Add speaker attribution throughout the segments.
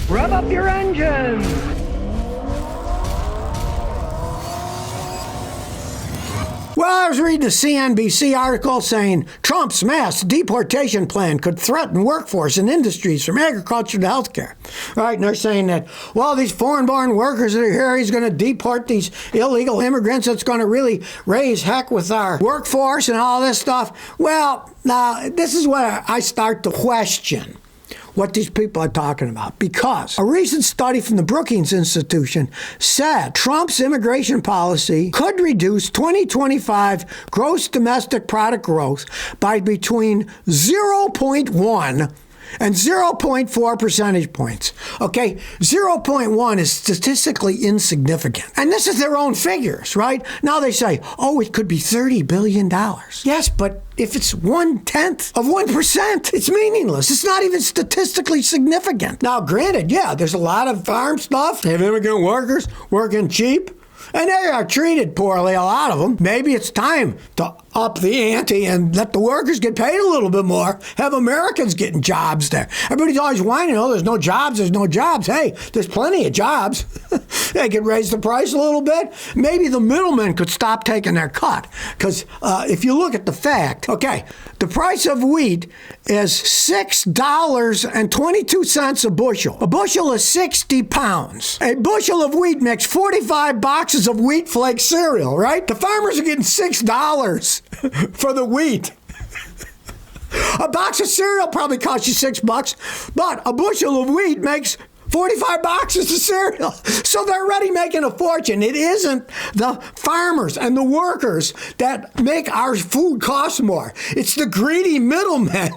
Speaker 1: Rev up your engines!
Speaker 2: Well, I was reading a CNBC article saying Trump's mass deportation plan could threaten workforce and industries from agriculture to healthcare. Right, and they're saying that, well, these foreign-born workers that are here, he's going to deport these illegal immigrants. It's going to really raise heck with our workforce and all this stuff. Well, now, this is where I start to question what these people are talking about. Because a recent study from the Brookings Institution said Trump's immigration policy could reduce 2025 gross domestic product growth by between 0.1 and 0.4 percentage points. Okay, 0.1 is statistically insignificant. And this is their own figures, right? Now they say, oh, it could be $30 billion. Yes, but if it's 1/10 of 1%, it's meaningless. It's not even statistically significant. Now, granted, yeah, there's a lot of farm stuff. They have immigrant workers working cheap, and they are treated poorly, a lot of them. Maybe it's time to up the ante and let the workers get paid a little bit more, have Americans getting jobs there. Everybody's always whining, oh, there's no jobs. Hey, there's plenty of jobs. They could raise the price a little bit. Maybe the middlemen could stop taking their cut. Because if you look at the fact, okay, the price of wheat is $6.22 a bushel. A bushel is 60 pounds. A bushel of wheat makes 45 boxes of wheat flake cereal, right? The farmers are getting $6 for the wheat. A box of cereal probably costs you $6, but a bushel of wheat makes 45 boxes of cereal. So they're already making a fortune. It isn't the farmers and the workers that make our food cost more. It's the greedy middlemen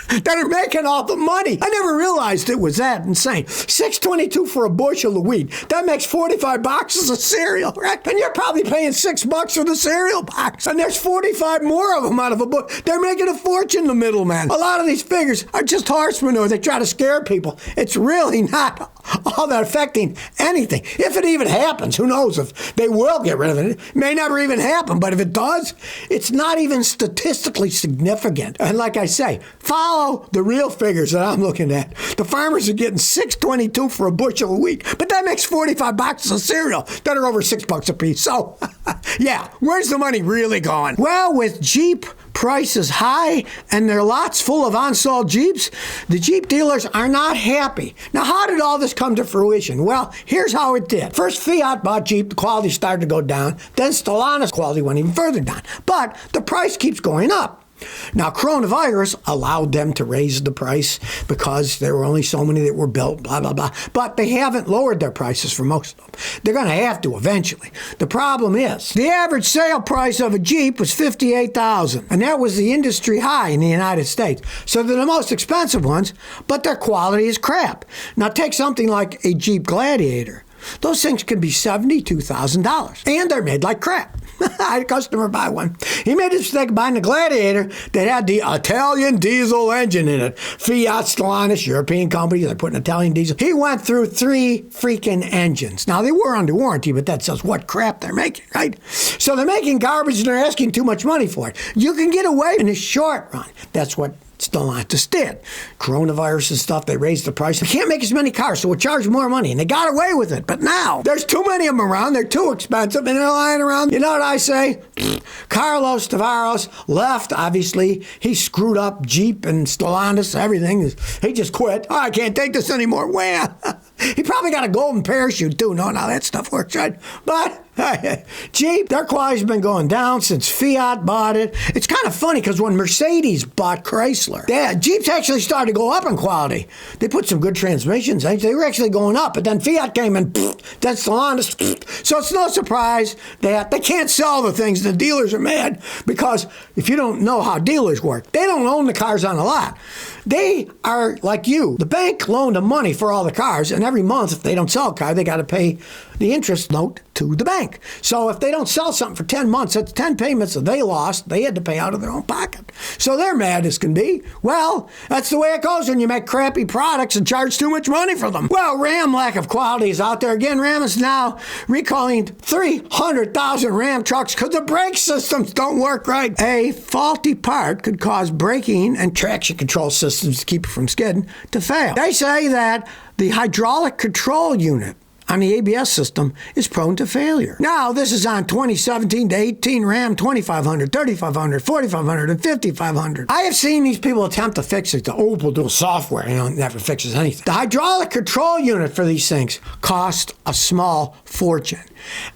Speaker 2: that are making all the money. I never realized it was that insane. $6.22 for a bushel of wheat. That makes 45 boxes of cereal, right? And you're probably paying $6 for the cereal box. And there's 45 more of them out of a book. They're making a fortune, the middlemen. A lot of these figures are just horse manure. They try to scare people. It's really not all that affecting anything. If it even happens, who knows if they will get rid of it. It may never even happen, but if it does, it's not even statistically significant. And like I say, follow the real figures that I'm looking at. The farmers are getting $6.22 for a bushel of wheat, but that makes 45 boxes of cereal that are over $6 a piece. So, yeah, where's the money really going? Well, with Jeep prices high and their lots full of unsold Jeeps, the Jeep dealers are not happy. Now, how did all this come to fruition? Well, here's how it did. First, Fiat bought Jeep, the quality started to go down. Then Stellantis quality went even further down. But the price keeps going up. Now, coronavirus allowed them to raise the price because there were only so many that were built, blah, blah, blah. But they haven't lowered their prices for most of them. They're going to have to eventually. The problem is, the average sale price of a Jeep was $58,000, and that was the industry high in the United States. So they're the most expensive ones, but their quality is crap. Now, take something like a Jeep Gladiator. Those things can be $72,000, and they're made like crap. I had a customer buy one. He made a mistake of buying a Gladiator that had the Italian diesel engine in it. Fiat, Stellantis, European companies, they're putting Italian diesel. He went through 3 freaking engines. Now, they were under warranty, but that says what crap they're making, right? So they're making garbage and they're asking too much money for it. You can get away in the short run. That's what Stellantis did. Coronavirus and stuff, they raised the price. They can't make as many cars, so we'll charge more money. And they got away with it. But now, there's too many of them around. They're too expensive, and they're lying around. You know what I say? Carlos Tavares left, obviously. He screwed up Jeep and Stellantis, everything. He just quit. Oh, I can't take this anymore. Well, he probably got a golden parachute, too. No, now that stuff works, right? But Jeep, their quality's been going down since Fiat bought it. It's kind of funny because when Mercedes bought Chrysler, Jeeps actually started to go up in quality. They put some good transmissions. They were actually going up, but then Fiat came and then Stellantis. So it's no surprise that they can't sell the things. The dealers are mad because if you don't know how dealers work, they don't own the cars on the lot. They are like you. The bank loaned them money for all the cars, and every month, if they don't sell a car, they got to pay the interest note to the bank. So if they don't sell something for 10 months, that's 10 payments that they lost. They had to pay out of their own pocket. So they're mad as can be. Well, that's the way it goes when you make crappy products and charge too much money for them. Well, Ram lack of quality is out there again. Ram is now recalling 300,000 Ram trucks because the brake systems don't work right. A faulty part could cause braking and traction control systems to keep it from skidding to fail. They say that the hydraulic control unit on the ABS system is prone to failure. Now, this is on 2017 to 18 Ram 2500, 3500, 4500, and 5500. I have seen these people attempt to fix it. We'll do software, it never fixes anything. The hydraulic control unit for these things cost a small fortune.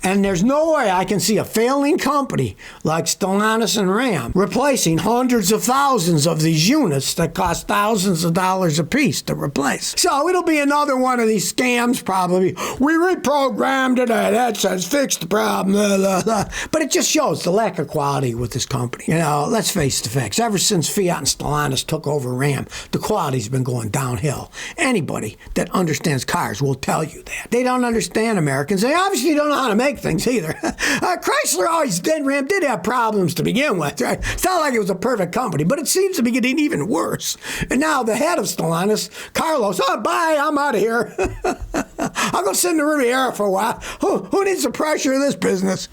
Speaker 2: And there's no way I can see a failing company like Stellantis and Ram replacing hundreds of thousands of these units that cost thousands of dollars a piece to replace. So it'll be another one of these scams probably. We reprogrammed it, that says fix the problem, blah, blah, blah. But it just shows the lack of quality with this company. Let's face the facts. Ever since Fiat and Stellantis took over Ram, the quality's been going downhill. Anybody that understands cars will tell you that. They don't understand Americans. They obviously don't know how to make things either. Chrysler always did. Ram did have problems to begin with, right? It's not like it was a perfect company, but it seems to be getting even worse. And now the head of Stellantis, Carlos, bye, I'm out of here. I'll go sit in the Riviera for a while. Who needs the pressure of this business?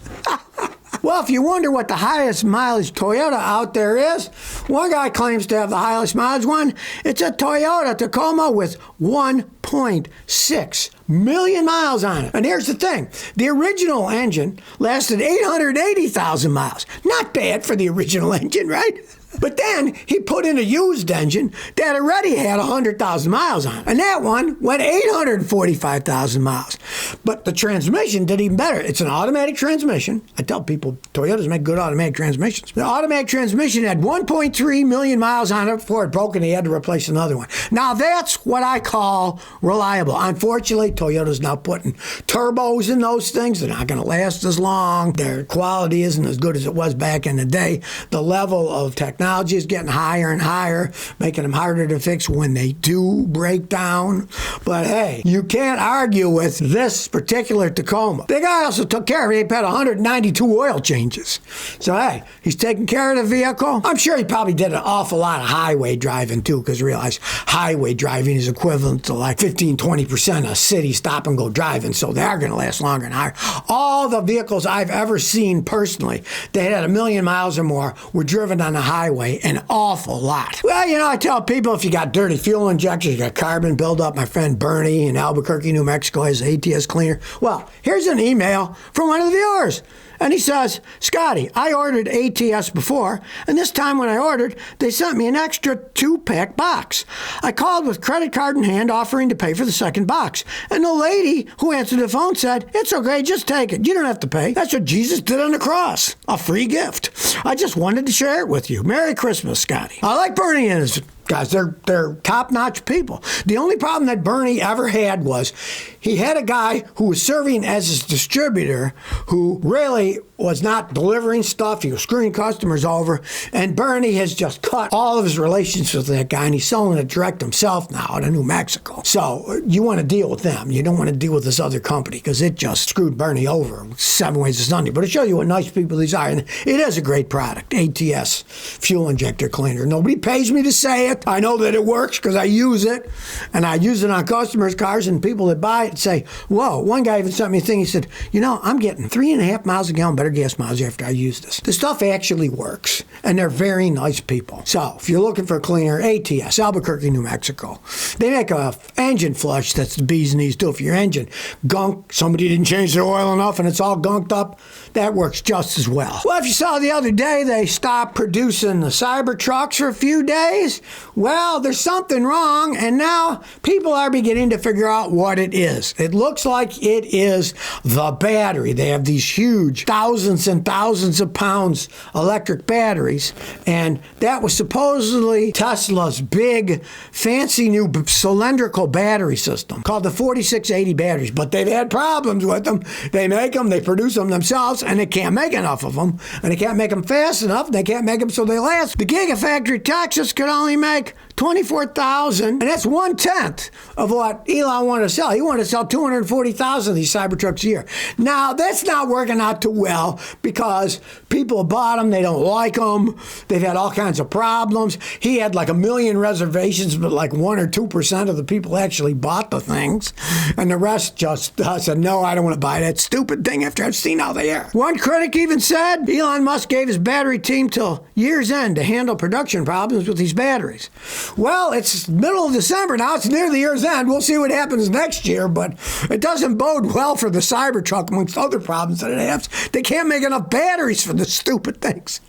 Speaker 2: Well, if you wonder what the highest mileage Toyota out there is, one guy claims to have the highest mileage one. It's a Toyota Tacoma with 1.6 million miles on it. And here's the thing. The original engine lasted 880,000 miles. Not bad for the original engine, right? But then he put in a used engine that already had 100,000 miles on it. And that one went 845,000 miles. But the transmission did even better. It's an automatic transmission. I tell people, Toyotas make good automatic transmissions. The automatic transmission had 1.3 million miles on it before it broke and he had to replace another one. Now that's what I call reliable. Unfortunately, Toyota's now putting turbos in those things. They're not going to last as long. Their quality isn't as good as it was back in the day. The level of technology is getting higher and higher, making them harder to fix when they do break down. But hey, you can't argue with this particular Tacoma. The guy also took care of it. He had 192 oil changes. So hey, he's taking care of the vehicle. I'm sure he probably did an awful lot of highway driving too, because realize highway driving is equivalent to like 15-20% of city stop and go driving. So they're going to last longer and higher. All the vehicles I've ever seen personally that had 1 million miles or more were driven on the highway an awful lot. Well, I tell people if you got dirty fuel injectors, you got carbon buildup. My friend Bernie in Albuquerque, New Mexico has an ATS cleaner. Well, here's an email from one of the viewers. And he says, Scotty, I ordered ATS before, and this time when I ordered, they sent me an extra 2-pack box. I called with credit card in hand, offering to pay for the second box. And the lady who answered the phone said, it's okay, just take it. You don't have to pay. That's what Jesus did on the cross. A free gift. I just wanted to share it with you. Merry Christmas, Scotty. I like Bernie and his guys. They're top-notch people. The only problem that Bernie ever had was he had a guy who was serving as his distributor who really was not delivering stuff. He was screwing customers over. And Bernie has just cut all of his relations with that guy, and he's selling it direct himself now out of New Mexico. So you want to deal with them. You don't want to deal with this other company because it just screwed Bernie over 7 ways to Sunday. But it shows you what nice people these are. And it is a great product, ATS fuel injector cleaner. Nobody pays me to say it. I know that it works because I use it, and I use it on customers' cars, and people that buy it say, whoa. One guy even sent me a thing. He said, I'm getting 3.5 miles a gallon better gas mileage after I use this. The stuff actually works, and they're very nice people. So if you're looking for a cleaner, ATS, Albuquerque, New Mexico. They make a engine flush that's the bee's knees too. If your engine gunk, somebody didn't change their oil enough and it's all gunked up, that works just as well. Well, if you saw the other day, they stopped producing the Cyber trucks for a few days. Well, there's something wrong, and now people are beginning to figure out what it is. It looks like it is the battery. They have these huge thousands and thousands of pounds electric batteries, and that was supposedly Tesla's big, fancy new cylindrical battery system called the 4680 batteries, but they've had problems with them. They make them, they produce them themselves, and they can't make enough of them, and they can't make them fast enough, and they can't make them so they last. The Gigafactory Texas could only make 24,000, and that's 1/10 of what Elon wanted to sell. He wanted to sell 240,000 of these Cybertrucks a year. Now, that's not working out too well because people bought them, they don't like them, they've had all kinds of problems. He had like 1 million reservations, but like 1 or 2% of the people actually bought the things, and the rest just said, no, I don't want to buy that stupid thing after I've seen how they are. One critic even said Elon Musk gave his battery team till year's end to handle production problems with these batteries. Well, it's middle of December now. It's near the year's end. We'll see what happens next year, but it doesn't bode well for the Cybertruck amongst other problems that it has. They can't make enough batteries for the stupid things.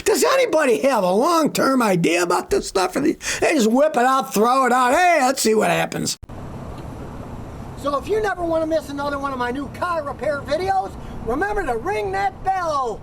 Speaker 2: Does anybody have a long-term idea about this stuff? They just whip it out, throw it out. Hey, let's see what happens. So if you never want to miss another one of my new car repair videos, remember to ring that bell.